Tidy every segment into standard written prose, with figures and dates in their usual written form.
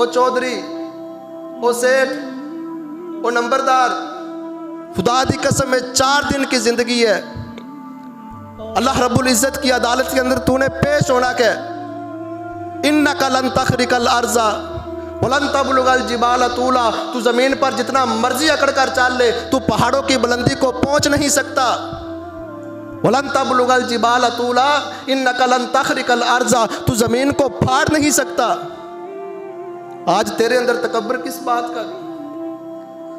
वो चौधरी, वो सेठ, वो नंबरदार, खुदा दी कसम में 4 दिन की जिंदगी है। अल्लाह रब्बुल इज़्ज़त की अदालत के अंदर तूने पेश होना के इन्नका लन तखरिकल अर्ज़ा वलन तबलुगल जिबाल तूला। तू ज़मीन पर जितना मर्जी अकड़ कर चाल ले, तू पहाड़ों की बुलंदी को पहुंच नहीं सकता। वलन तबलुगल जिबाल तूला इन्नका लन तखरिकल अर्ज़ा, तू ज़मीन को फाड़ नहीं सकता। आज तेरे अंदर तकब्बर किस बात का,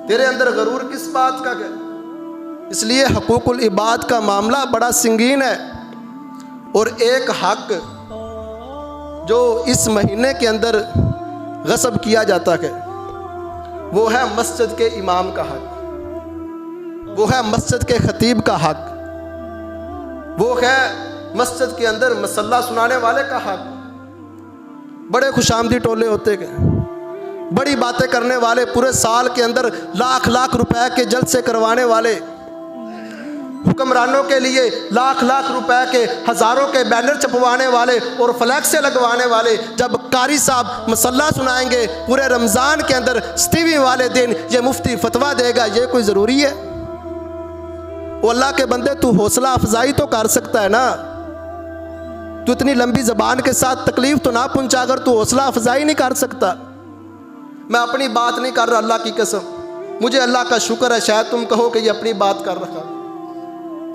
तेरे अंदर गरूर किस बात का? इसलिए हकूकुल इबाद का मामला बड़ा संगीन है। और एक हक जो इस महीने के अंदर गस्ब किया जाता है वो है मस्जिद के इमाम का हक, वो है मस्जिद के खतीब का हक, वो है मस्जिद के अंदर मसल्ला सुनाने वाले का हक। बड़े खुशामदी टोले होते हैं, बड़ी बातें करने वाले, पूरे साल के अंदर लाख लाख रुपए के जलसे करवाने वाले, हुक्मरानों के लिए लाख लाख रुपए के हज़ारों के बैनर छपवाने वाले और फ्लैक्स लगवाने वाले, जब कारी साहब मसल्ला सुनाएंगे पूरे रमज़ान के अंदर 7वीं वाले दिन ये मुफ्ती फतवा देगा, ये कोई ज़रूरी है? वो अल्लाह के बंदे, तू हौसला अफजाई तो कर सकता है ना। तू इतनी लंबी ज़बान के साथ तकलीफ़ तो ना पहुंचा, अगर तू हौसला अफजाई नहीं कर सकता। मैं अपनी बात नहीं कर रहा, अल्लाह की कसम, मुझे अल्लाह का शुक्र है, शायद तुम कहो कि ये अपनी बात कर रहा।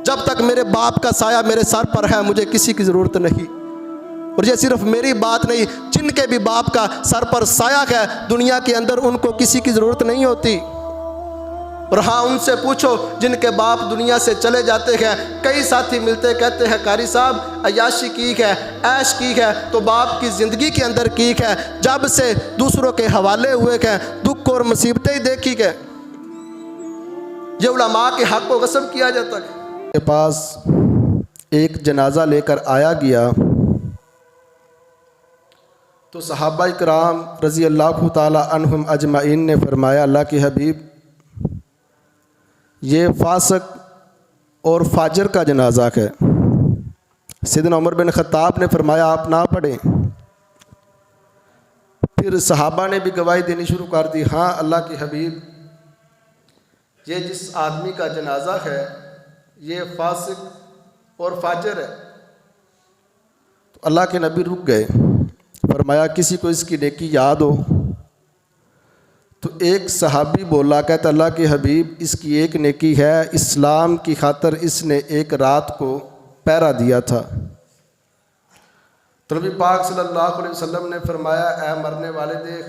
जब तक मेरे बाप का साया मेरे सर पर है मुझे किसी की ज़रूरत नहीं। और ये सिर्फ मेरी बात नहीं, जिनके भी बाप का सर पर साया है दुनिया के अंदर, उनको किसी की ज़रूरत नहीं होती। और हाँ, उनसे पूछो जिनके बाप दुनिया से चले जाते हैं, कई साथी मिलते कहते हैं कारी साहब अयाशी की है, ऐश की है, तो बाप की ज़िंदगी के अंदर की है, जब से दूसरों के हवाले हुए हैं, दुख और मुसीबतें ही देखी है। ये उलमा के हक़ को गस्ब किया जाता है। के पास एक जनाजा लेकर आया गया तो सहाबा इकराम रज़ी अल्लाह ताला अन्हुम अजमाइन ने फरमाया, अल्लाह के हबीब, ये फासिक और फाजर का जनाजा है। सैयदना उमर बिन ख़त्ताब ने फरमाया, आप ना पढ़ें। फिर सहाबा ने भी गवाही देनी शुरू कर दी, हाँ अल्लाह के हबीब, ये जिस आदमी का जनाजा है ये फासिक और फाजर है। तो अल्लाह के नबी रुक गए, फरमाया किसी को इसकी नेकी याद हो? तो एक सहाबी बोला, कहता अल्लाह के हबीब, इसकी एक नेकी है, इस्लाम की खातर इसने एक रात को पहरा दिया था। तो नबी पाक सल्लल्लाहु अलैहि वसल्लम ने फरमाया, ऐ मरने वाले, देख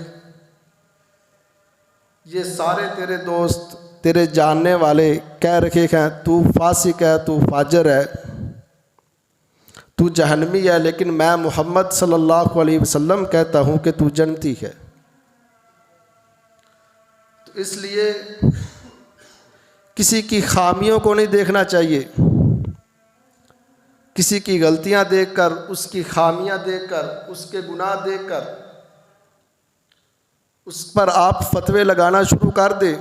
ये सारे तेरे दोस्त, तेरे जानने वाले कह रखे हैं तू फासिक है, तू फाजर है, तू जहन्नमी है, लेकिन मैं मोहम्मद सल्लल्लाहु अलैहि वसल्लम कहता हूँ कि तू जन्नती है। तो इसलिए किसी की खामियों को नहीं देखना चाहिए, किसी की गलतियाँ देखकर, उसकी खामियाँ देखकर, उसके गुनाह देखकर उस पर आप फतवे लगाना शुरू कर दे,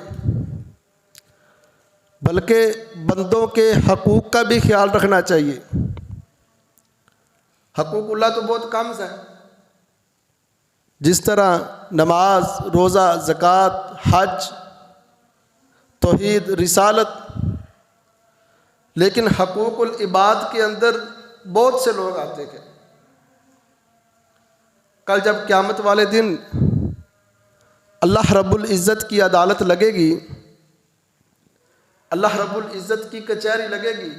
बल्कि बंदों के हकूक़ का भी ख्याल रखना चाहिए। हकूक़ुल्लाह तो बहुत कम है, जिस तरह नमाज, रोज़ा, ज़कात, हज, तौहीद, रिसालत, लेकिन हकूक़ुल इबाद के अंदर बहुत से लोग आते हैं। कल जब क़यामत वाले दिन अल्लाह रब्बुल इज़्ज़त की अदालत लगेगी, अल्लाह रब्बुल इज़्ज़त की कचहरी लगेगी,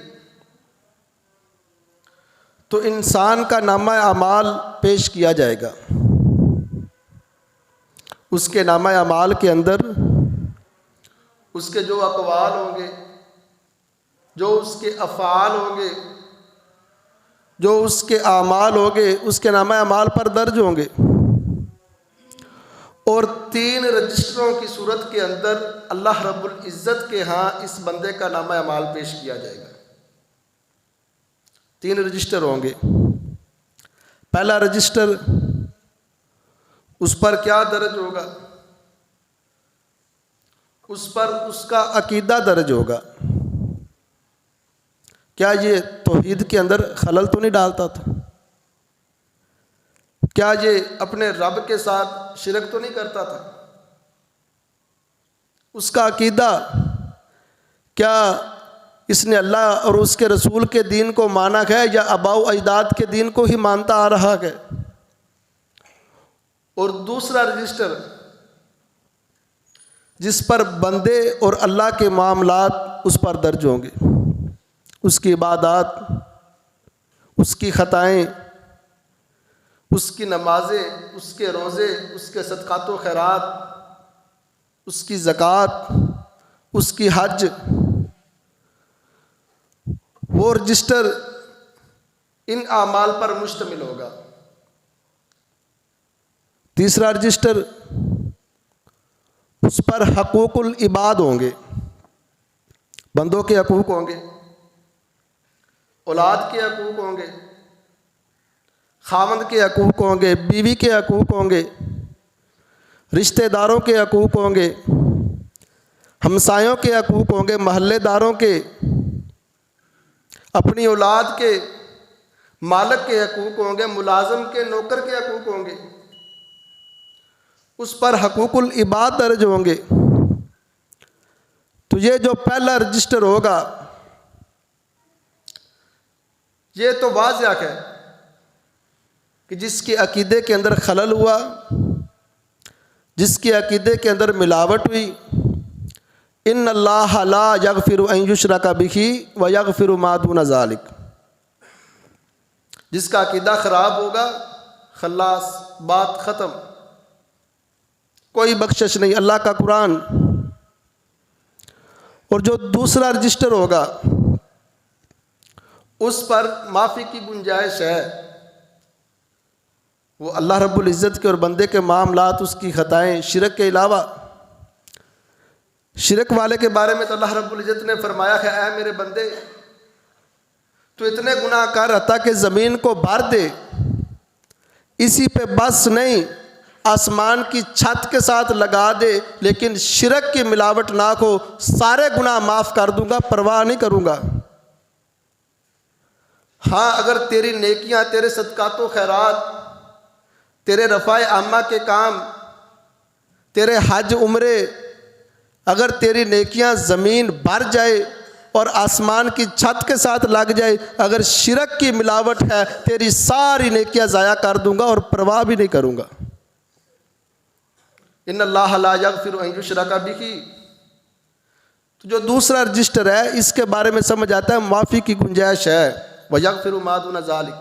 तो इंसान का नामा अमाल पेश किया जाएगा। उसके नामा अमाल के अंदर उसके जो अक़वाल होंगे, जो उसके अफ़आल होंगे, जो उसके आमाल होंगे, उसके नामा अमाल पर दर्ज होंगे। और 3 रजिस्टरों की सूरत के अंदर अल्लाह रब्बुल इज़्ज़त के यहाँ इस बंदे का नामा अमाल पेश किया जाएगा। 3 रजिस्टर होंगे। पहला रजिस्टर, उस पर क्या दर्ज होगा? उस पर उसका अकीदा दर्ज होगा। क्या ये तौहीद के अंदर खलल तो नहीं डालता था? क्या ये अपने रब के साथ शिरक तो नहीं करता था? उसका अकीदा क्या इसने अल्लाह और उसके रसूल के दीन को माना है या आबाओ अजदाद के दीन को ही मानता आ रहा है? और दूसरा रजिस्टर जिस पर बंदे और अल्लाह के मामलात उस पर दर्ज होंगे, उसकी इबादत, उसकी ख़ताएँ, उसकी नमाजें, उसके रोज़े, उसके सदक़ात व खैरात, उसकी ज़कात, उसकी हज, वो रजिस्टर इन आमाल पर मुश्तमिल होगा। तीसरा रजिस्टर उस पर हकूकुल इबाद होंगे, बंदों के हकूक़ होंगे, औलाद के हकूक़ होंगे, खामद के हकूक़ होंगे, बीवी के हकूक़ होंगे, रिश्तेदारों के हकूक़ होंगे, हमसायों के हकूक़ होंगे, महल्लेदारों के, अपनी औलाद के, मालिक के हकूक़ होंगे, मुलाजम के, नौकर के हकूक़ होंगे। उस पर हकूकुल इबाद दर्ज होंगे। तो ये जो पहला रजिस्टर होगा, ये तो वाज़िया है कि जिसके अकीदे के अंदर खलल हुआ, जिसके अकीदे के अंदर मिलावट हुई, इन्नल्लाह ला यगफिरु अन युशरका बिही व यगफिरु मा दून ज़ालिक, जिसका अकीदा ख़राब होगा, खल्लास, बात ख़त्म, कोई बख्शिश नहीं, अल्लाह का कुरान। और जो दूसरा रजिस्टर होगा उस पर माफ़ी की गुंजाइश है, वो अल्लाह रब्बुल इज़्ज़त के और बंदे के मामलात, उसकी ख़ताएँ, शिरक के अलावा। शिरक वाले के बारे में तो अल्लाह रब्बुल इज़्ज़त ने फरमाया है, ऐ मेरे बंदे, तो इतने गुनाह कर हत्ता कि ज़मीन को भर दे, इसी पे बस नहीं, आसमान की छत के साथ लगा दे, लेकिन शिरक की मिलावट ना हो, सारे गुनाह माफ़ कर दूंगा, परवाह नहीं करूंगा। हाँ, अगर तेरी नेकियां, तेरे सदकात व खैरात, तेरे रफ़ाए आम्मा के काम, तेरे हज उम्रे, अगर तेरी नेकियां ज़मीन भर जाए और आसमान की छत के साथ लग जाए, अगर शिरक की मिलावट है, तेरी सारी नेकियां ज़ाया कर दूंगा और परवाह भी नहीं करूंगा। इन्नल्लाह ला यगफिरु अन युशरका बिही। तो जो दूसरा रजिस्टर है, इसके बारे में समझ आता है माफ़ी की गुंजाइश है, व यगफिरु मा दून ज़ालिक,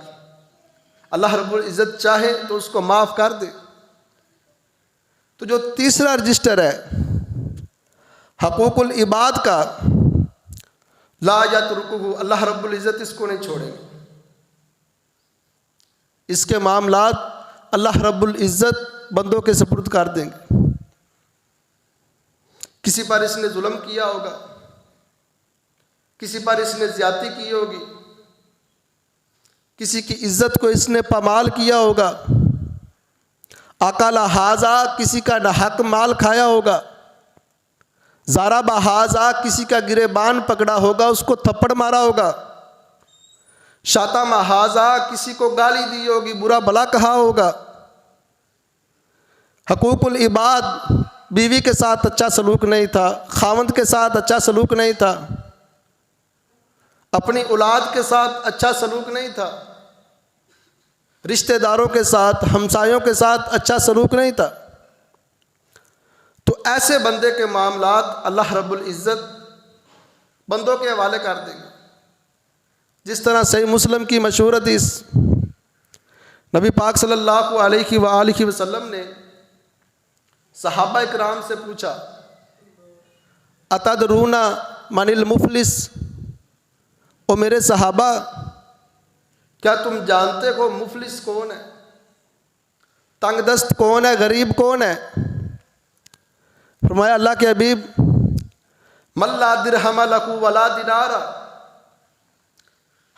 अल्लाह रब्बुल इज़्ज़त चाहे तो उसको माफ़ कर दे। तो जो तीसरा रजिस्टर है हकूकुल इबाद का, ला यतरुकुहु, अल्लाह रब्बुल इज़्ज़त इसको नहीं छोड़ेंगे। इसके मामलात अल्लाह रब्बुल इज़्ज़त बंदों के सुपुर्द कर देंगे। किसी पर इसने जुल्म किया होगा, किसी पर इसने ज्यादती की होगी, किसी की इज्जत को इसने पामाल किया होगा, अकाला हाजा, किसी का नाहक माल खाया होगा, ज़ारा बहाजा, किसी का गिरेबान पकड़ा होगा, उसको थप्पड़ मारा होगा, शाता महाजा, किसी को गाली दी होगी, बुरा भला कहा होगा। हकूकुल इबाद, बीवी के साथ अच्छा सलूक नहीं था, खावंद के साथ अच्छा सलूक नहीं था, अपनी औलाद के साथ अच्छा सलूक नहीं था, रिश्तेदारों के साथ, हमसायों के साथ अच्छा सलूक नहीं था। तो ऐसे बंदे के मामलात अल्लाह रब्बुल इज़्ज़त बंदों के हवाले कर देंगे। जिस तरह सही मुस्लिम की मशहूर हदीस, नबी पाक सल्लल्लाहु अलैहि वसल्लम ने सहाबा इकराम से पूछा, अतदरूना मनिल मुफलिस, ओ मेरे सहाबा, क्या तुम जानते हो मुफलिस कौन है, तंगदस्त कौन है, गरीब कौन है? फरमाया, अल्लाह के हबीब, मल्ला दिरहम लहू वला दिनारा,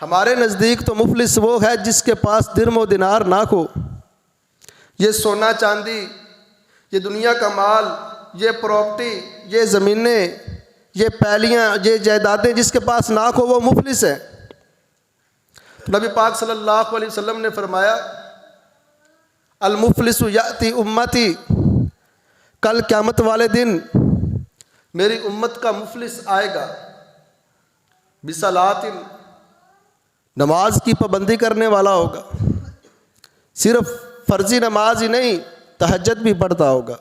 हमारे नज़दीक तो मुफलिस वो है जिसके पास दिरम व दिनार ना हो। ये सोना चांदी, ये दुनिया का माल, ये प्रॉपर्टी, ये ज़मीनें, ये पैलियाँ, ये जायदादें जिसके पास ना हो, वो मुफलिस है। तो नबी पाक सल्लल्लाहु अलैहि वसल्लम ने फरमाया, अल मुफलिसु याती उम्मती, कल क़यामत वाले दिन मेरी उम्मत का मुफलिस आएगा बिसलातिन, नमाज की पाबंदी करने वाला होगा। सिर्फ फ़र्जी नमाज ही नहीं, तहज्जुद भी पढ़ता होगा।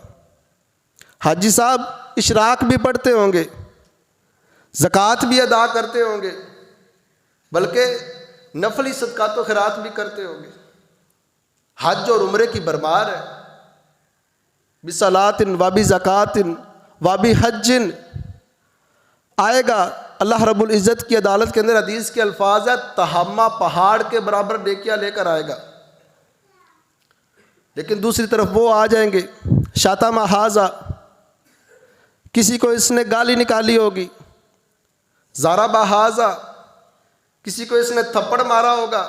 हाजी साहब इशराक भी पढ़ते होंगे, ज़कात भी अदा करते होंगे, बल्कि नफली सदकात व खैरात भी करते होंगे। हज और उम्रे की भरमार है। बिसलातिन वाबी ज़कातिन वाबी हज्जिन आएगा। अल्लाह रब्बुल इज़्ज़त की अदालत के अंदर हदीस के अल्फाज है, तहम्मा पहाड़ के बराबर नेकियां लेकर आएगा। लेकिन दूसरी तरफ वो आ जाएंगे, शातामा हाजा, किसी को इसने गाली निकाली होगी, ज़ाराबा हाजा, किसी को इसने थप्पड़ मारा होगा,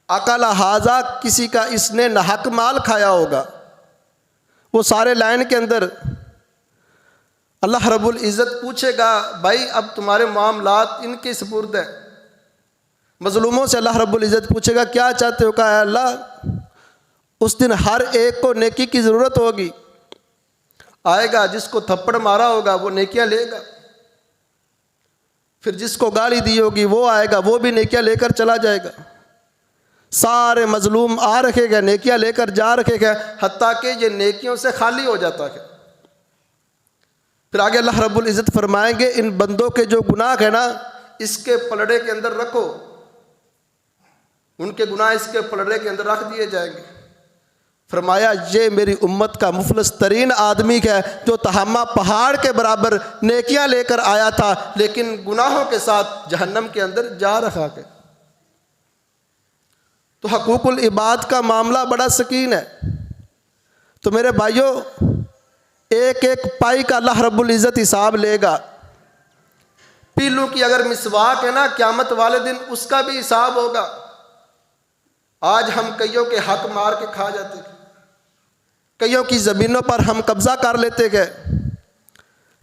अकाला हाजा, किसी का इसने नाहक माल खाया होगा। वो सारे लाइन के अंदर अल्लाह रब्बुल इज़्ज़त पूछेगा, भाई अब तुम्हारे मामलात इनके सुपुर्द है। मज़लूमों से अल्लाह रब्बुल इज़्ज़त पूछेगा, क्या चाहते हो? कहा, अल्लाह उस दिन हर एक को नेकी की ज़रूरत होगी। आएगा, जिसको थप्पड़ मारा होगा वो नेकियां लेगा, फिर जिसको गाली दी होगी वो आएगा, वो भी नेकियां लेकर चला जाएगा। सारे मजलूम आ रखे गए, नेकियां लेकर जा रखे गए, हत्ता कि ये नेकियों से खाली हो जाता है। फिर आगे अल्लाह रब्बुल इज़्ज़त फरमाएंगे, इन बंदों के जो गुनाह है ना, इसके पलड़े के अंदर रखो। उनके गुनाह इसके पलड़े के अंदर रख दिए जाएंगे। फरमाया, ये मेरी उम्मत का मुफलिस तरीन आदमी है, जो तहम्मा पहाड़ के बराबर नेकियां लेकर आया था, लेकिन गुनाहों के साथ जहन्नम के अंदर जा रखा है। तो हकूकुल इबाद का मामला बड़ा सकीन है। तो मेरे भाइयों, एक एक पाई का अल्लाह रब्बुल इज़्ज़त हिसाब लेगा। पीलू की अगर मिसवाक है ना, क़यामत वाले दिन उसका भी हिसाब होगा। आज हम कईयों के हक मार के खा जाते हैं, कईयों की ज़मीनों पर हम कब्ज़ा कर लेते गए,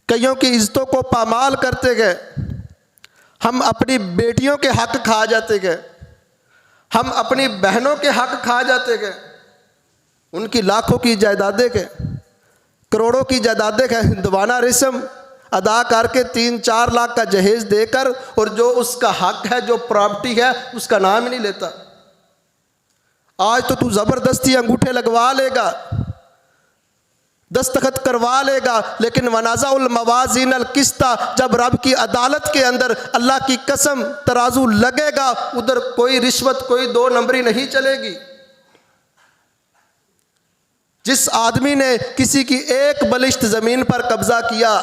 कईयों की इज़्ज़तों को पामाल करते गए, हम अपनी बेटियों के हक खा जाते गए, हम अपनी बहनों के हक खा जाते गए। उनकी लाखों की जायदादें के, करोड़ों की जायदादें के हिंदवाना रस्म अदा करके 3-4 लाख का जहेज देकर, और जो उसका हक है, जो प्रॉपर्टी है, उसका नाम ही नहीं लेता। आज तो तू ज़बरदस्ती अंगूठे लगवा लेगा, दस्तखत करवा लेगा, लेकिन वनाज़ाउल मवाज़ीन अल किस्ता, जब रब की अदालत के अंदर अल्लाह की कसम तराजू लगेगा, उधर कोई रिश्वत, कोई 2 नंबरी नहीं चलेगी। जिस आदमी ने किसी की एक बलिश्त ज़मीन पर कब्ज़ा किया,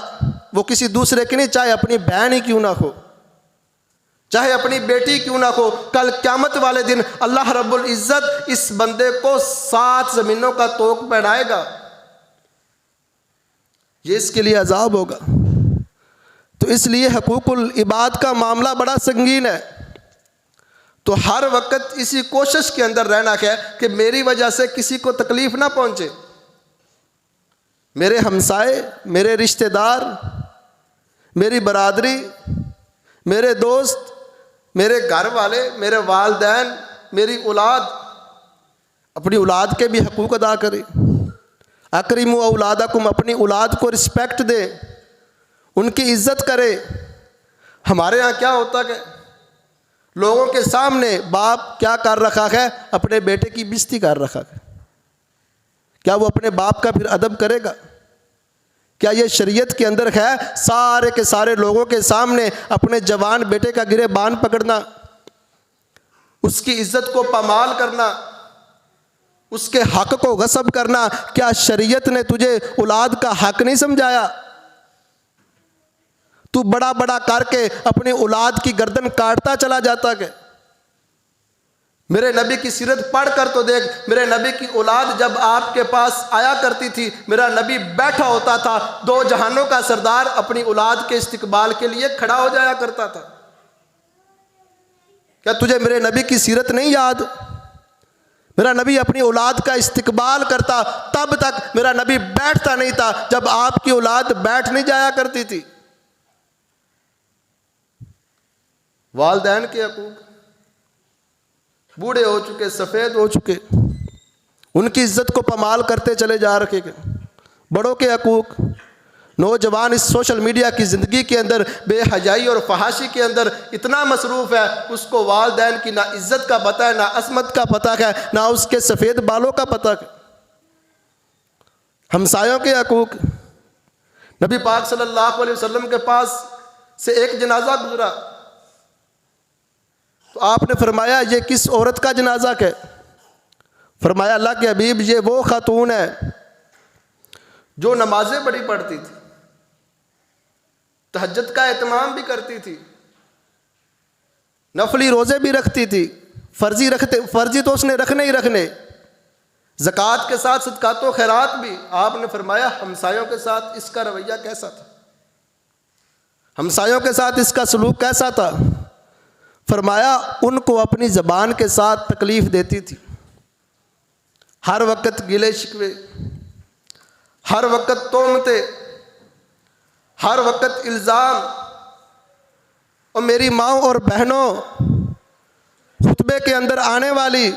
वो किसी दूसरे की नहीं, चाहे अपनी बहन ही क्यों ना हो, चाहे अपनी बेटी क्यों ना हो, कल क़यामत वाले दिन अल्लाह रब्बुल इज़्ज़त इस बंदे को 7 ज़मीनों का तोक पहनाएगा। ये इसके लिए अजाब होगा। तो इसलिए हकूकुल इबाद का मामला बड़ा संगीन है। तो हर वक्त इसी कोशिश के अंदर रहना है कि मेरी वजह से किसी को तकलीफ़ ना पहुँचे। मेरे हमसाए, मेरे रिश्तेदार, मेरी बरादरी, मेरे दोस्त, मेरे घर वाले, मेरे वालिदैन, मेरी औलाद, अपनी औलाद के भी हकूक़ अदा करें। अकरीमु औलादकुम, अपनी औलाद को रिस्पेक्ट दे, उनकी इज़्ज़त करे। हमारे यहाँ क्या होता है, लोगों के सामने बाप क्या कर रखा है, अपने बेटे की बेइज्जती कर रखा है। क्या वो अपने बाप का फिर अदब करेगा? क्या ये शरीयत के अंदर है सारे के सारे लोगों के सामने अपने जवान बेटे का गिरेबान पकड़ना, उसकी इज़्ज़त को पामाल करना, उसके हक को गस्ब करना? क्या शरीयत ने तुझे औलाद का हक नहीं समझाया? तू बड़ा बड़ा करके अपनी औलाद की गर्दन काटता चला जाता है। मेरे नबी की सीरत पढ़ कर तो देख, मेरे नबी की औलाद जब आपके पास आया करती थी, मेरा नबी बैठा होता था, 2 जहानों का सरदार अपनी औलाद के इस्तिकबाल के लिए खड़ा हो जाया करता था। क्या तुझे मेरे नबी की सीरत नहीं याद? मेरा नबी अपनी औलाद का इस्तिकबाल करता, तब तक मेरा नबी बैठता नहीं था जब आपकी औलाद बैठ नहीं जाया करती थी। वालिदैन के हकूक, बूढ़े हो चुके, सफ़ेद हो चुके, उनकी इज्जत को पमाल करते चले जा रहे हैं। बड़ों के हकूक़, नौजवान इस सोशल मीडिया की ज़िंदगी के अंदर बेहयाई और फहाशी के अंदर इतना मसरूफ़ है, उसको वालिदैन की ना इज़्ज़त का पता है, ना असमत का पता है, ना उसके सफ़ेद बालों का पता है। हमसायों के हकूक़, नबी पाक सल्लल्लाहु अलैहि वसल्लम के पास से एक जनाजा गुजरा तो आपने फरमाया ये किस औरत का जनाजा है? फरमाया अल्लाह के हबीब ये वो खातून है जो नमाजें बड़ी पढ़ती थी, तहज्जुद का एहतमाम भी करती थी, नफली रोज़े भी रखती थी, फ़र्जी तो उसने रखने ही रखने, ज़कात के साथ सदकात व खैरात भी। आपने फरमाया हमसायों के साथ इसका रवैया कैसा था, हमसायों के साथ इसका सलूक कैसा था? फरमाया उनको अपनी ज़बान के साथ तकलीफ़ देती थी, हर वक्त गिले शिकवे, हर वक्त तोहमते, हर वक्त इल्ज़ाम। और मेरी माँ और बहनों, खुतबे के अंदर आने वाली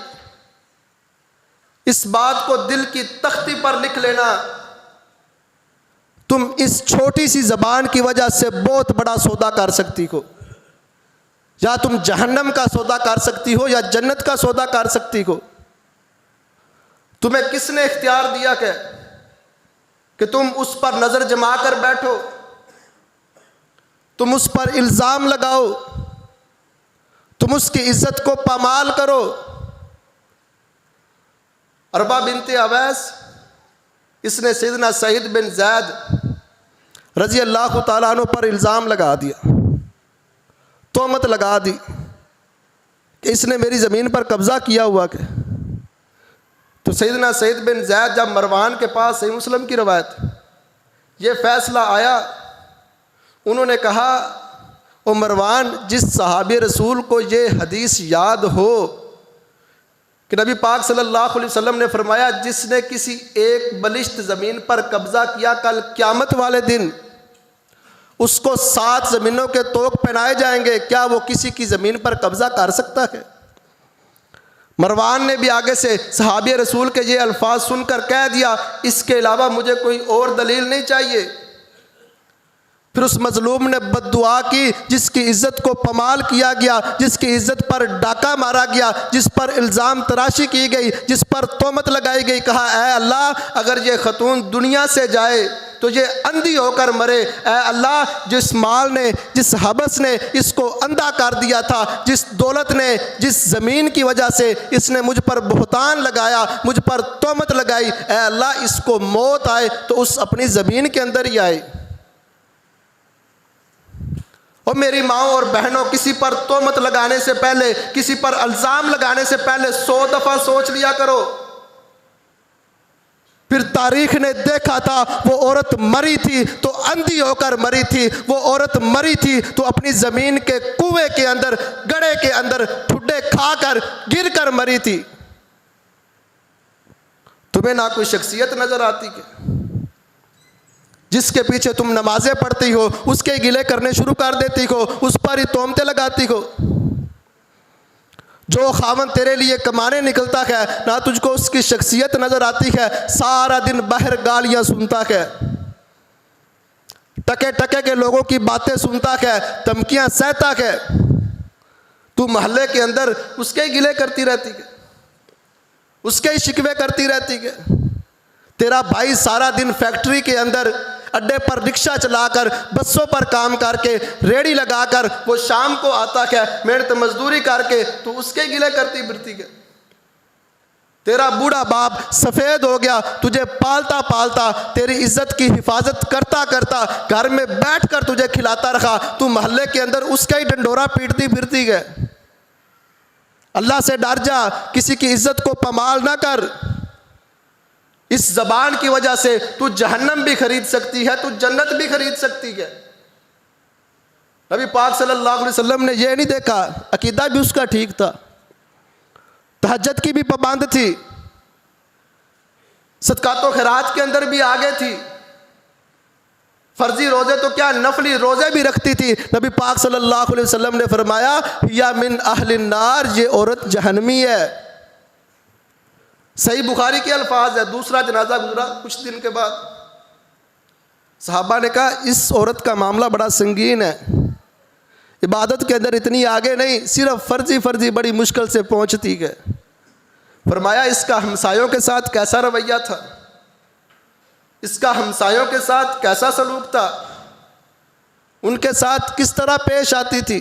इस बात को दिल की तख्ती पर लिख लेना, तुम इस छोटी सी ज़बान की वजह से बहुत बड़ा सौदा कर सकती हो। या तुम जहन्नम का सौदा कर सकती हो या जन्नत का सौदा कर सकती हो। तुम्हें किसने इख्तियार दिया कि तुम उस पर नज़र जमा कर बैठो, तुम उस पर इल्ज़ाम लगाओ, तुम उसकी इज़्ज़त को पामाल करो? अरबा बिनते अवैस, इसने सैयदना सईद बिन ज़ैद रज़ी अल्लाह तआला अन्हु पर इल्ज़ाम लगा दिया, तोहमत लगा दी कि इसने मेरी ज़मीन पर कब्ज़ा किया हुआ है। तो सैयदना सईद बिन ज़ैद जब मरवान के पास, सही मुस्लिम की रवायत, ये फ़ैसला आया, उन्होंने कहा ओ मरवान, जिस सहाबी रसूल को ये हदीस याद हो कि नबी पाक सल्लल्लाहु अलैहि वसल्लम ने फरमाया जिसने किसी एक बलिश्त ज़मीन पर कब्ज़ा किया, कल क़यामत वाले दिन उसको 7 ज़मीनों के तोक पहनाए जाएंगे, क्या वो किसी की ज़मीन पर कब्ज़ा कर सकता है? मरवान ने भी आगे से सहाबी रसूल के ये अल्फाज सुनकर कह दिया, इसके अलावा मुझे कोई और दलील नहीं चाहिए। फिर उस मजलूम ने बद्दुआ की, जिसकी इज़्ज़त को पमाल किया गया, जिसकी इज़्ज़त पर डाका मारा गया, जिस पर इल्ज़ाम तराशी की गई, जिस पर तोहमत लगाई गई। कहा ऐ अल्लाह, अगर ये खतून दुनिया से जाए तो ये अंधी होकर मरे। ऐ अल्लाह, जिस माल ने, जिस हबस ने इसको अंधा कर दिया था, जिस दौलत ने, जिस ज़मीन की वजह से इसने मुझ पर बुहतान लगाया, मुझ पर तोहमत लगाई, ऐ अल्लाह इसको मौत आए तो उस अपनी ज़मीन के अंदर ही आए। और मेरी माओ और बहनों, किसी पर तोहमत लगाने से पहले, किसी पर इल्ज़ाम लगाने से पहले 100 दफ़ा सोच लिया करो। फिर तारीख ने देखा था वो औरत मरी थी तो अंधी होकर मरी थी, वो औरत मरी थी तो अपनी ज़मीन के कुएं के अंदर, गड्ढे के अंदर ठुड्डे खाकर गिर कर मरी थी। तुम्हें ना कोई शख्सियत नज़र आती क्या? जिसके पीछे तुम नमाजें पढ़ती हो उसके गिले करने शुरू कर देती हो, उस पर ही तोहमतें लगाती हो। जो खावन तेरे लिए कमाने निकलता है, ना तुझको उसकी शख्सियत नज़र आती है, सारा दिन बाहर गालियाँ सुनता है, टके टके के लोगों की बातें सुनता है, धमकियाँ सहता है। तू मोहल्ले के अंदर उसके ही गिले करती रहती है, उसके ही शिकवे करती रहती है। तेरा भाई सारा दिन फैक्ट्री के अंदर अड्डे पर रिक्शा चलाकर, बसों पर काम करके, रेड़ी लगाकर वो शाम को आता है, मेहनत मजदूरी करके, तो उसके गिले करती फिरती है। तेरा बूढ़ा बाप सफ़ेद हो गया, तुझे पालता पालता, तेरी इज्जत की हिफाजत करता करता घर में बैठकर तुझे खिलाता रखा, तू मोहल्ले के अंदर उसका ही डंडोरा पीटती फिरती है। अल्लाह से डर जा, किसी की इज्जत को पमाल ना कर। इस ज़बान की वजह से तू जहन्नम भी खरीद सकती है, तू जन्नत भी खरीद सकती है। नबी पाक सल्लल्लाहु अलैहि वसल्लम ने यह नहीं देखा, अकीदा भी उसका ठीक था, तहज्जुद की भी पाबंद थी, सदकातो खैरात के अंदर भी आगे थी, फर्जी रोज़े तो क्या नफली रोज़े भी रखती थी। नबी पाक सल्लल्लाहु अलैहि वसल्लम ने फरमाया या मिन अहलिन नार, ये औरत जहन्नमी है। सही बुखारी के अल्फाज है, दूसरा जनाजा गुजरा कुछ दिन के बाद, सहाबा ने कहा इस औरत का मामला बड़ा संगीन है, इबादत के अंदर इतनी आगे नहीं, सिर्फ फर्जी बड़ी मुश्किल से पहुंचती है। फरमाया इसका हमसायों के साथ कैसा रवैया था, इसका हमसायों के साथ कैसा सलूक था, उनके साथ किस तरह पेश आती थी।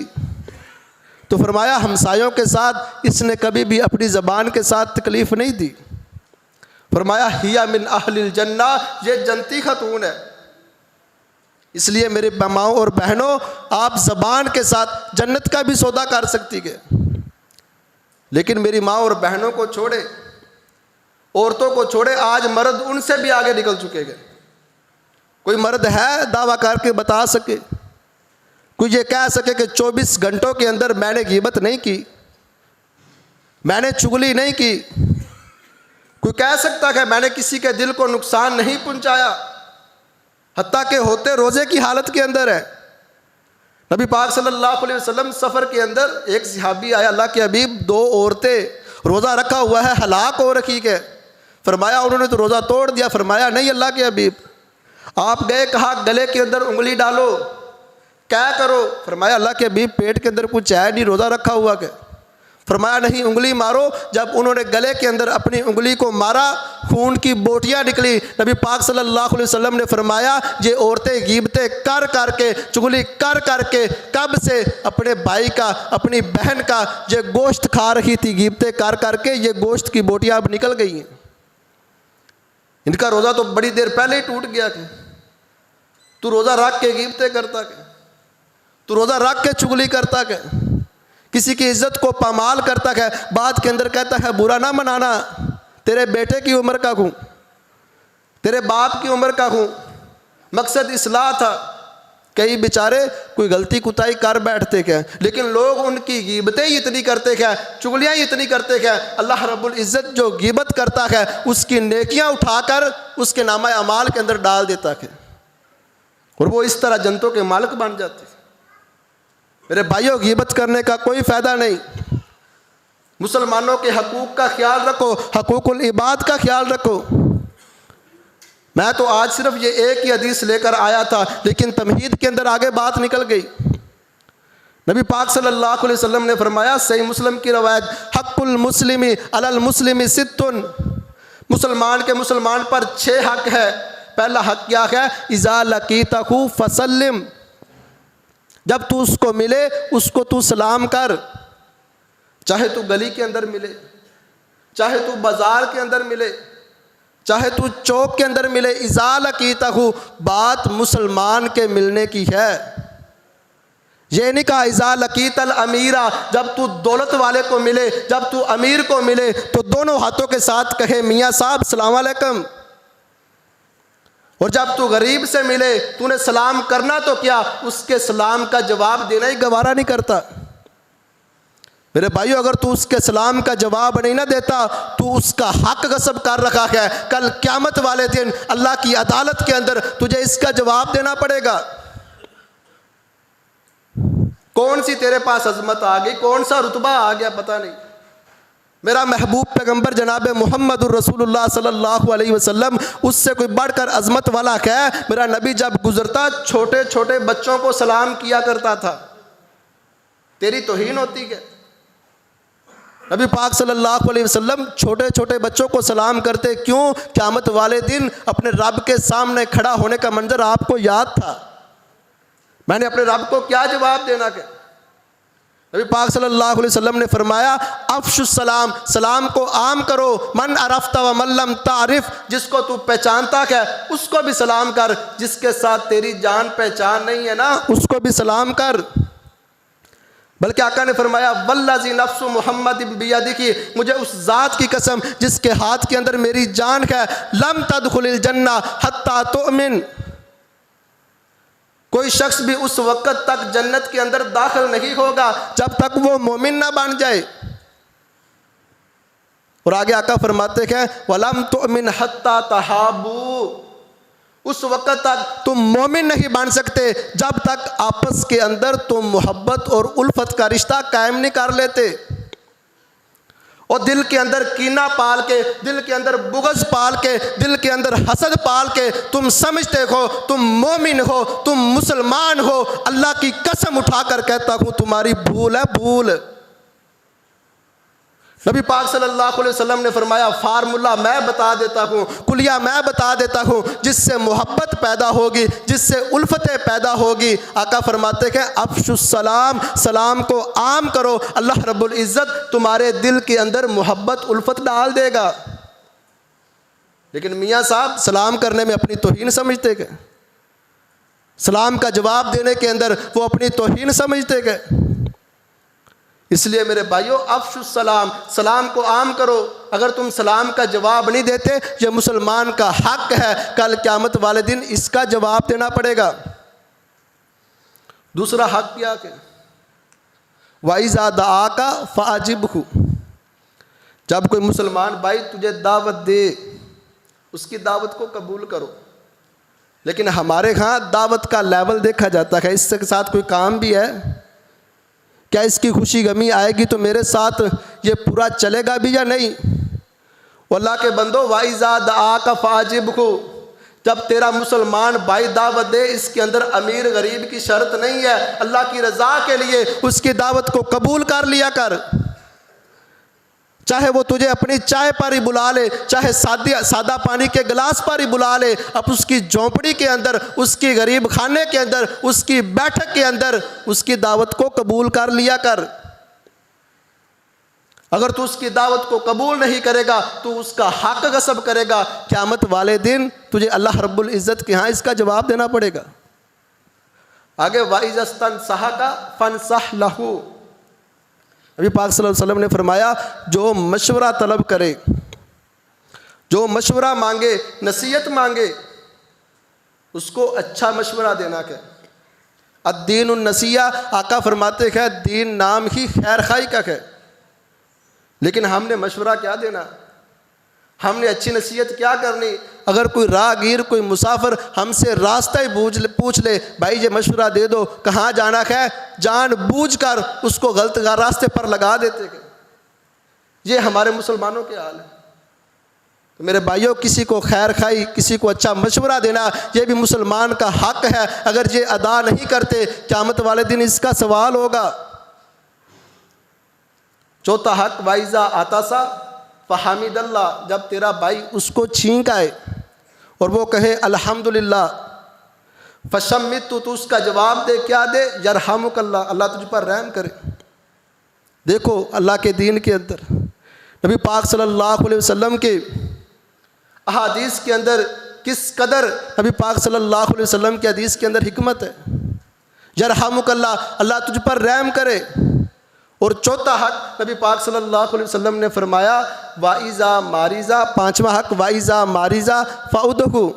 तो फरमाया हमसायों के साथ इसने कभी भी अपनी ज़बान के साथ तकलीफ़ नहीं दी। फरमाया हिया मिन अहलिल जन्ना, ये जन्नती खतून है। इसलिए मेरे माओ और बहनों, आप ज़बान के साथ जन्नत का भी सौदा कर सकती है, लेकिन मेरी माँ और बहनों को छोड़े, औरतों को छोड़े, आज मर्द उनसे भी आगे निकल चुके हैं। कोई मर्द है दावा करके बता सके, कोई ये कह सके कि 24 घंटों के अंदर मैंने गीबत नहीं की, मैंने चुगली नहीं की? कोई कह सकता है मैंने किसी के दिल को नुकसान नहीं पहुंचाया, हत्ता के होते रोज़े की हालत के अंदर है। नबी पाक सल्लल्लाहु अलैहि वसल्लम सफ़र के अंदर एक सहाबी आया, अल्लाह के हबीब, 2 औरतें रोज़ा रखा हुआ है, हलाक हो रखी है। फरमाया उन्होंने तो रोज़ा तोड़ दिया। फरमाया नहीं अल्लाह के हबीब, आप गए, कहा गले के अंदर उंगली डालो, क्या करो? फरमाया अल्लाह के हबीब पेट के अंदर कुछ है नहीं, रोज़ा रखा हुआ है। फरमाया नहीं उंगली मारो। जब उन्होंने गले के अंदर अपनी उंगली को मारा, खून की बोटियाँ निकली। नबी पाक सल्लल्लाहु अलैहि वसल्लम ने फरमाया ये औरतें गीबतें कर करके, चुगली कर करके कब से अपने भाई का, अपनी बहन का ये गोश्त खा रही थी, गीबतें कर करके ये गोश्त की बोटियाँ अब निकल गई हैं। इनका रोज़ा तो बड़ी देर पहले ही टूट गया कि तू रोज़ा रख के गीबतें करता के, तू रोज़ा रख के चुगली करता के, किसी की इज्जत को पामाल करता है, बात के अंदर कहता है बुरा ना मनाना, तेरे बेटे की उम्र का हूँ, तेरे बाप की उम्र का हूँ, मकसद इस्लाह था। कई बेचारे कोई गलती कुताई कर बैठते क्या, लेकिन लोग उनकी गीबतें ही इतनी करते क्या, चुगलियाँ ही इतनी करते क्या। अल्लाह रब्बुल इज़्ज़त जो गीबत करता है उसकी नेकियाँ उठाकर उसके नामा अमाल के अंदर डाल देता है, और वो इस तरह जन्नतों के मालिक बन जाते हैं। मेरे भाइयों, गीबत करने का कोई फ़ायदा नहीं। मुसलमानों के हकूक़ का ख्याल रखो, हकूक़ुल इबाद का ख्याल रखो। मैं तो आज सिर्फ ये एक ही हदीस लेकर आया था, लेकिन तमहीद के अंदर आगे बात निकल गई। नबी पाक सल्लल्लाहु अलैहि वसल्लम ने फरमाया, सही मुस्लिम की रवायत, हक़्क़ुल मुस्लिमी अलल मुस्लिमी सित्तुन, मुसलमान के मुसलमान पर 6 हक़ है। पहला हक़ क्या है? इज़ा लक़ीतहु फसल्लिम, जब तू उसको मिले उसको तू सलाम कर, चाहे तू गली के अंदर मिले, चाहे तू बाज़ार के अंदर मिले, चाहे तू चौक के अंदर मिले। इज़ा लक़ीतहु, बात मुसलमान के मिलने की है। ये नहीं कहा इज़ा लक़ीतल अमीरा, जब तू दौलत वाले को मिले, जब तू अमीर को मिले तो दोनों हाथों के साथ कहे मियाँ साहब सलाम अलैकुम, और जब तू गरीब से मिले तूने सलाम करना तो क्या, उसके सलाम का जवाब देना ही गवारा नहीं करता। मेरे भाइयों, अगर तू उसके सलाम का जवाब नहीं ना देता, तू उसका हक गस्ब कर रखा है। कल क़यामत वाले दिन अल्लाह की अदालत के अंदर तुझे इसका जवाब देना पड़ेगा। कौन सी तेरे पास अजमत आ गई, कौन सा रुतबा आ गया, पता नहीं। मेरा महबूब पैगंबर जनाब मुहम्मदुर रसूलुल्लाह सल्लल्लाहु अलैहि वसल्लम, उससे कोई बढ़कर अजमत वाला है। मेरा नबी जब गुजरता छोटे छोटे बच्चों को सलाम किया करता था। तेरी तौहीन होती है? नबी पाक सल्लल्लाहु अलैहि वसल्लम छोटे छोटे बच्चों को सलाम करते क्यों? क़यामत वाले दिन अपने रब के सामने खड़ा होने का मंजर आपको याद था। मैंने अपने रब को क्या जवाब देना है? नबी पाक सल्लल्लाहु अलैहि वसल्लम ने फरमाया, अफ़शुस सलाम, सलाम को आम करो। मन अरफ़्ता व मन लम तारिफ़, जिसको तू पहचानता है उसको भी सलाम कर, जिसके साथ तेरी जान पहचान नहीं है ना उसको भी सलाम कर। बल्कि आका ने फरमाया, वल्लज़ी नफ्सु मुहम्मद बियदिही, मुझे उस ज़ात की कसम जिसके हाथ के अंदर मेरी जान है, लम तदखुलिल जन्ना हत्ता तुमिन, कोई शख्स भी उस वक़्त तक जन्नत के अंदर दाखिल नहीं होगा जब तक वो मोमिन ना बन जाए। और आगे आका फरमाते हैं, वलम तुमिन हत्ता तहाबू, उस वक़्त तक तुम मोमिन नहीं बन सकते जब तक आपस के अंदर तुम मोहब्बत और उल्फत का रिश्ता कायम नहीं कर लेते। और दिल के अंदर कीना पाल के, दिल के अंदर बुग़्ज़ पाल के, दिल के अंदर हसद पाल के तुम समझते हो तुम मोमिन हो, तुम मुसलमान हो, अल्लाह की कसम उठाकर कहता हूँ तुम्हारी भूल है, भूल। नबी पाक सल्लल्लाहु अलैहि वसल्लम ने फरमाया, फार्मूला मैं बता देता हूँ, कुलिया मैं बता देता हूँ, जिससे मोहब्बत पैदा होगी, जिससे उल्फतें पैदा होगी। आका फरमाते हैं अफ़शुस सलाम, सलाम को आम करो, अल्लाह रब्बुल इज़्ज़त तुम्हारे दिल के अंदर मोहब्बत उल्फत डाल देगा। लेकिन मियाँ साहब सलाम करने में अपनी तौहीन समझते गए, सलाम का जवाब देने के अंदर वो अपनी तौहीन समझते गए। इसलिए मेरे भाइयों, अफ़शुस सलाम, सलाम को आम करो। अगर तुम सलाम का जवाब नहीं देते, ये मुसलमान का हक है, कल क़यामत वाले दिन इसका जवाब देना पड़ेगा। दूसरा हक क्या है, वाइज़ा दआका फ़अजिबहु, जब कोई मुसलमान भाई तुझे दावत दे, उसकी दावत को कबूल करो। लेकिन हमारे यहाँ दावत का लेवल देखा जाता है, इसके साथ कोई काम भी है क्या, इसकी खुशी गमी आएगी तो मेरे साथ ये पूरा चलेगा भी या नहीं। अल्लाह के बंदो, वाइज़ा दआका फ़अजिबहु, जब तेरा मुसलमान भाई दावत दे, इसके अंदर अमीर गरीब की शर्त नहीं है, अल्लाह की रज़ा के लिए उसकी दावत को कबूल कर लिया कर। चाहे वो तुझे अपनी चाय पर ही बुला ले, चाहे सादा पानी के गिलास पर ही बुला ले, अब उसकी झोंपड़ी के अंदर, उसकी गरीब खाने के अंदर, उसकी बैठक के अंदर उसकी दावत को कबूल कर लिया कर। अगर तू उसकी दावत को कबूल नहीं करेगा तो उसका हक गस्ब करेगा, क़यामत वाले दिन तुझे अल्लाह रब्बुल इज़्ज़त के यहाँ इसका जवाब देना पड़ेगा। आगे वाइज़स्तनसहका फनसह लहू, नबी पाक सल्लल्लाहु अलैहि वसल्लम ने फरमाया, जो मशवरा तलब करे, जो मशवरा मांगे, नसीहत मांगे, उसको अच्छा मशवरा देना है। अद्दीनुन नसीहा, आका फरमाते हैं दीन नाम ही खैर खाई का है। लेकिन हमने मशवरा क्या देना, हमने अच्छी नसीहत क्या करनी। अगर कोई राहगीर, कोई मुसाफिर हमसे रास्ता ही पूछ ले, भाई ये मशवरा दे दो कहाँ जाना है, जान बूझ कर उसको गलत रास्ते पर लगा देते हैं। ये हमारे मुसलमानों के हाल है। तो मेरे भाइयों, किसी को खैर खाई, किसी को अच्छा मशवरा देना, ये भी मुसलमान का हक है। अगर ये अदा नहीं करते, क़यामत वाले दिन इसका सवाल होगा। चौथा हक, वाइज़ा आतासा फ़हमिदल्लाह, जब तेरा भाई उसको छींक आए और वो कहे अल्हम्दुलिल्लाह, फ़शम्मित, तो उसका जवाब दे, क्या दे, यरहमुकल्लाह, अल्लाह तुझ पर रहम करे। देखो अल्लाह के दीन के अंदर नबी पाक सल्लल्लाहु अलैहि वसल्लम के अहादीस के अंदर किस कदर नबी पाक सल्लल्लाहु अलैहि वसल्लम की हदीस के अंदर हिकमत है। यरहमुकल्लाह, अल्लाह तुझ पर रहम करे। और चौथा हक, नबी पाक सल्लल्लाहु अलैहि वसल्लम ने फरमाया वाइज़ा मारिज़ा, पांचवा हक, वाइज़ा मारिज़ा फ़उदहु,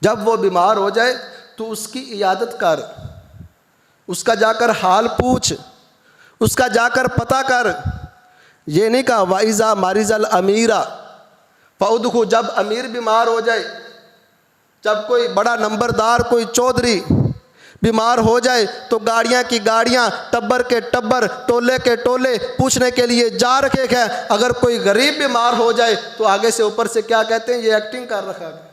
जब वो बीमार हो जाए तो उसकी इयादत कर, उसका जाकर हाल पूछ, उसका जाकर पता कर। ये नहीं कहा वाइज़ा मारिज़ल अमीरा फ़उदहु, जब अमीर बीमार हो जाए, जब कोई बड़ा नंबरदार, कोई चौधरी बीमार हो जाए तो गाड़ियाँ की गाड़ियाँ, टब्बर के टब्बर, टोले के टोले पूछने के लिए जा रखे हैं। अगर कोई गरीब बीमार हो जाए तो आगे से ऊपर से क्या कहते हैं, ये एक्टिंग कर रखा है।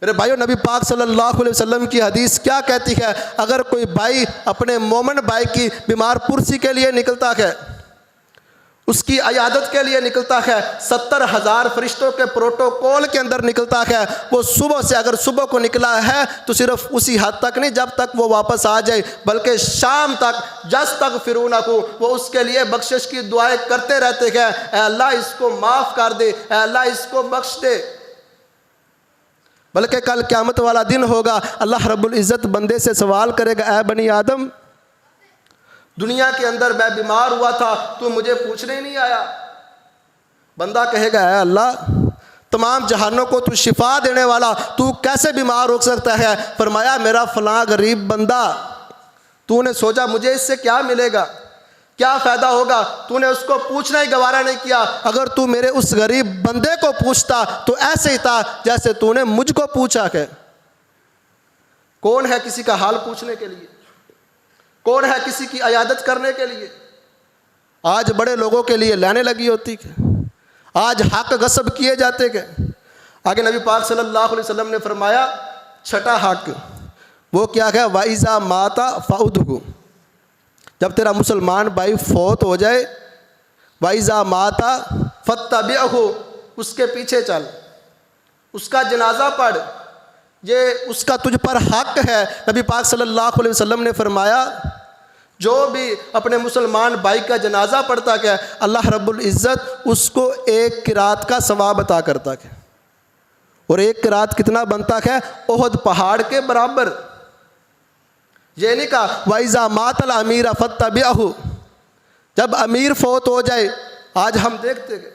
मेरे भाइयों, नबी पाक सल्लल्लाहु अलैहि वसल्लम की हदीस क्या कहती है, अगर कोई भाई अपने मोमिन भाई की बीमार पुरसी के लिए निकलता है, उसकी इयादत के लिए निकलता है, 70,000 फरिश्तों के प्रोटोकॉल के अंदर निकलता है। वो सुबह से, अगर सुबह को निकला है तो सिर्फ उसी हद तक नहीं जब तक वो वापस आ जाए, बल्कि शाम तक, जस तक फिरूना को, वो उसके लिए बख्शिश की दुआएं करते रहते हैं। ऐ अल्लाह इसको माफ़ कर दे, ऐ अल्लाह इसको बख्श दे। बल्कि कल क़यामत वाला दिन होगा, अल्लाह रब्बुल इज़्ज़त बंदे से सवाल करेगा, ऐ बनी आदम, दुनिया के अंदर मैं बीमार हुआ था, तू मुझे पूछने नहीं आया। बंदा कहेगा, है अल्लाह, तमाम जहानों को तू शिफा देने वाला, तू कैसे बीमार हो सकता है। फरमाया, मेरा फलां गरीब बंदा, तूने सोचा मुझे इससे क्या मिलेगा, क्या फ़ायदा होगा, तूने उसको पूछना ही गवारा नहीं किया। अगर तू मेरे उस गरीब बंदे को पूछता तो ऐसे ही था जैसे तूने मुझको पूछा है। कौन है किसी का हाल पूछने के लिए, कौन है किसी की इयादत करने के लिए। आज बड़े लोगों के लिए लाने लगी होती के, आज हक गस्ब किए जाते के। आगे नबी पाक सल्लल्लाहु अलैहि वसल्लम ने फरमाया छठा हक वो क्या है, वाइज़ा माता फ़ाउदहु, जब तेरा मुसलमान भाई फौत हो जाए, वाइज़ा माता फत्तबिअहु, उसके पीछे चल, उसका जनाजा पढ़, ये उसका तुझ पर हक है। नबी पाक सल्लल्लाहु अलैहि वसल्लम ने फरमाया जो भी अपने मुसलमान भाई का जनाजा पढ़ता क्या, अल्लाह रब्बुल इज़्ज़त उसको एक किरात का सवाब अता करता क्या। और एक किरात कितना बनता है, ओहद पहाड़ के बराबर। ये नहीं कहा वाइज़ा मातल अमीरा फत्तबिअहु, जब अमीर फौत हो जाए। आज हम देखते गए,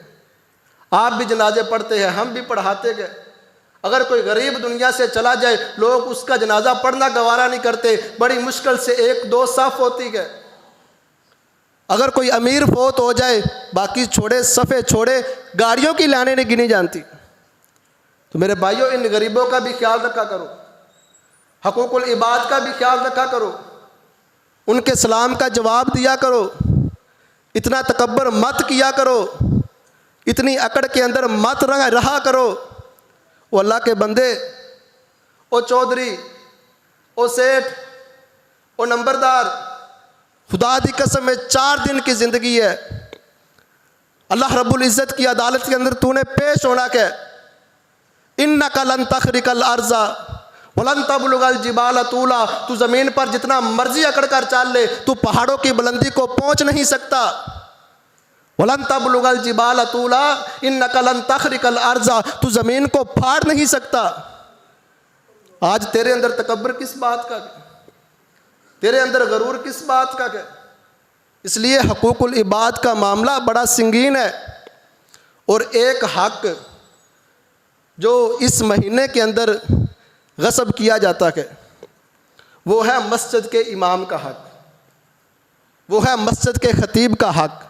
आप भी जनाजे पढ़ते हैं, हम भी पढ़ाते गए। अगर कोई गरीब दुनिया से चला जाए, लोग उसका जनाजा पढ़ना गवारा नहीं करते, बड़ी मुश्किल से एक दो साफ होती है। अगर कोई अमीर फौत हो जाए, बाकी छोड़े सफ़े छोड़े गाड़ियों की लाने नहीं गिनी जानती। तो मेरे भाइयों, इन गरीबों का भी ख्याल रखा करो, हकूकुल इबाद का भी ख्याल रखा करो, उनके सलाम का जवाब दिया करो, इतना तकब्बर मत किया करो, इतनी अकड़ के अंदर मत रहा करो। वो अल्लाह के बंदे, ओ चौधरी, ओ सेठ, ओ नंबरदार, खुदा दी कसम में 4 दिन की ज़िंदगी है। अल्लाह रब्बुल इज़्ज़त की अदालत के अंदर तूने पेश होना के, इन्नका लन तखरिकल अर्ज़ा वलन तबलुगल जिबाल तूला, तू ज़मीन पर जितना मर्जी अकड़ कर चल ले, तू पहाड़ों की बुलंदी को पहुँच नहीं सकता। वलन तबलुगल जिबाल तूला इन्नका लन तखरिकल अर्ज़ा, तू ज़मीन को फाड़ नहीं सकता। आज तेरे अंदर तकब्बर किस बात का है, तेरे अंदर गरूर किस बात का है। इसलिए हकूकुल इबाद का मामला बड़ा संगीन है। और एक हक जो इस महीने के अंदर गस्ब किया जाता है, वो है मस्जिद के इमाम का हक, वो है मस्जिद के खतीब का हक,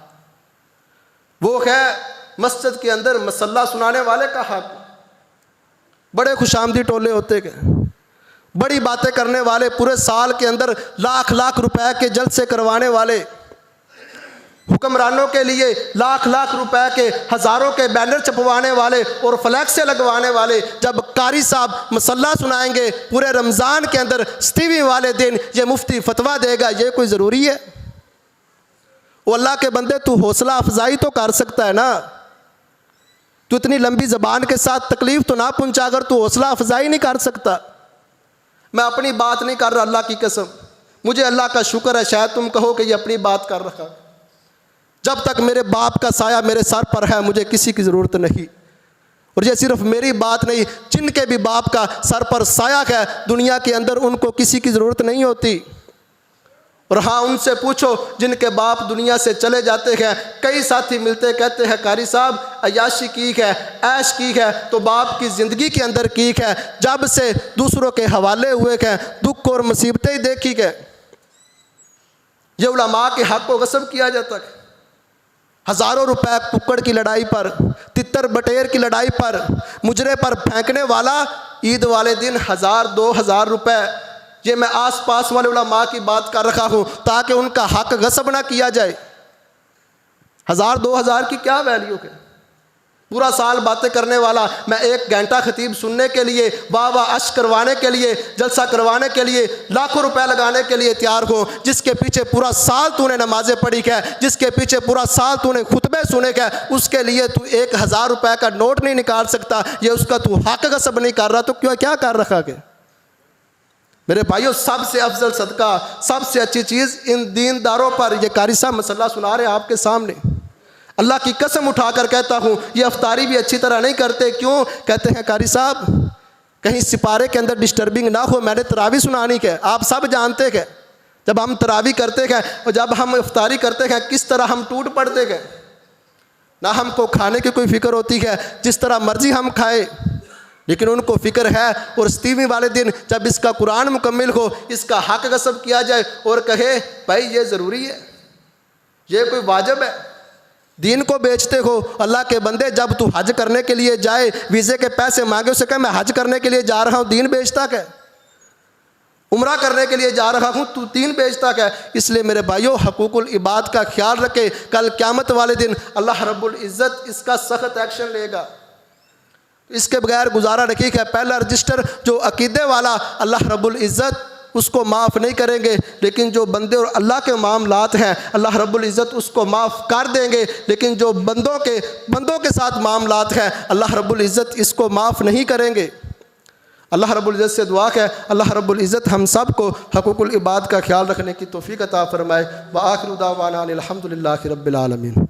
वो है मस्जिद के अंदर मसल्ला सुनाने वाले का हक। बड़े खुशामदी टोले होते के, बड़ी बातें करने वाले, पूरे साल के अंदर लाख लाख रुपए के जलसे करवाने वाले, हुक्मरानों के लिए लाख लाख रुपए के हज़ारों के बैनर छपवाने वाले और फ्लैक्सें लगवाने वाले, जब कारी साहब मसल्ला सुनाएंगे पूरे रमज़ान के अंदर 7वीं वाले दिन ये मुफ्ती फतवा देगा, ये कोई ज़रूरी है? वो अल्लाह के बंदे, तू हौसला अफजाई तो कर सकता है ना, तू इतनी लंबी ज़बान के साथ तकलीफ़ तो ना पहुँचा, अगर तू हौसला अफजाई नहीं कर सकता। मैं अपनी बात नहीं कर रहा, अल्लाह की कसम, मुझे अल्लाह का शुक्र है, शायद तुम कहो कि ये अपनी बात कर रहा। जब तक मेरे बाप का साया मेरे सर पर है, मुझे किसी की ज़रूरत नहीं। और ये सिर्फ मेरी बात नहीं, जिनके भी बाप का सर पर साया है दुनिया के अंदर, उनको किसी की ज़रूरत नहीं होती। और हाँ, उनसे पूछो जिनके बाप दुनिया से चले जाते हैं, कई साथी मिलते कहते हैं कारी साहब अयाशी की है, ऐश की है, तो बाप की ज़िंदगी के अंदर की है, जब से दूसरों के हवाले हुए हैं, दुख और मुसीबतें ही देखी है। ये उलमा के हक़ को गस्ब किया जाता है। हज़ारों रुपए कुक्कड़ की लड़ाई पर, तितर बटेर की लड़ाई पर, मुजरे पर फेंकने वाला ईद वाले दिन 1000-2000 रुपए। ये मैं आस पास वाले उलमा की बात कर रखा हूँ ताकि उनका हक गस्ब ना किया जाए। 1000-2000 की क्या वैल्यू है? पूरा साल बातें करने वाला, मैं 1 घंटा खतीब सुनने के लिए, वाह वाह अश करवाने के लिए, जलसा करवाने के लिए, लाखों रुपए लगाने के लिए तैयार हो, जिसके पीछे पूरा साल तूने नमाजें पढ़ी है, जिसके पीछे पूरा साल तूने खुतबे सुने है, उसके लिए तू 1000 रुपए का नोट नहीं निकाल सकता, ये उसका तू हक गस्ब नहीं कर रहा, तो क्यों क्या कर रखा है? मेरे भाइयों, सबसे अफजल सदका, सबसे अच्छी चीज़ इन दीनदारों पर, ये कारी साहब मसल्ला सुना रहे हैं आपके सामने, अल्लाह की कसम उठाकर कहता हूँ, ये अफ्तारी भी अच्छी तरह नहीं करते। क्यों? कहते हैं कारी साहब कहीं सिपारे के अंदर डिस्टर्बिंग ना हो, मैंने तरावी सुनानी है। आप सब जानते हैं जब हम तरावी करते हैं और जब हम अफ्तारी करते हैं किस तरह हम टूट पड़ते हैं, ना हमको खाने की कोई फ़िक्र होती है, जिस तरह मर्जी हम खाए, लेकिन उनको फ़िक्र है। और 7वीं वाले दिन जब इसका कुरान मुकम्मिल हो, इसका हक गस्ब किया जाए और कहे भाई ये ज़रूरी है, ये कोई वाजिब है। दीन को बेचते हो। अल्लाह के बंदे, जब तू हज करने के लिए जाए, वीज़े के पैसे मांगे, उसे कहे मैं हज करने के लिए जा रहा हूँ, दीन बेचता क्या? उम्रा करने के लिए जा रहा हूँ, तू 3 बेचता क्या? इसलिए मेरे भाइयों, हकूकुल इबाद का ख्याल रखे। कल क़यामत वाले दिन अल्लाह रब्बुल इज़्ज़त इसका सख्त एक्शन लेगा। इसके बगैर गुजारा नहीं है। पहला रजिस्टर जो अकीदे वाला, अल्लाह रब्बुल इज़्ज़त उसको माफ़ नहीं करेंगे, लेकिन जो बंदे और अल्लाह के मामलात हैं अल्लाह रब्बुल इज़्ज़त उसको माफ़ कर देंगे। लेकिन जो बंदों के साथ मामलात हैं अल्लाह रब्बुल इज़्ज़त इसको माफ़ नहीं करेंगे। अल्लाह रब्बुल इज़्ज़त से दुआ है, अल्लाह रब्बुल इज़्ज़त हम सब को हकूकुल इबाद का ख्याल रखने की तौफ़ीक़ अता फ़रमाए। व आखिरु दावाना अनिल हम्दुलिल्लाहि रब्बिल आलमीन।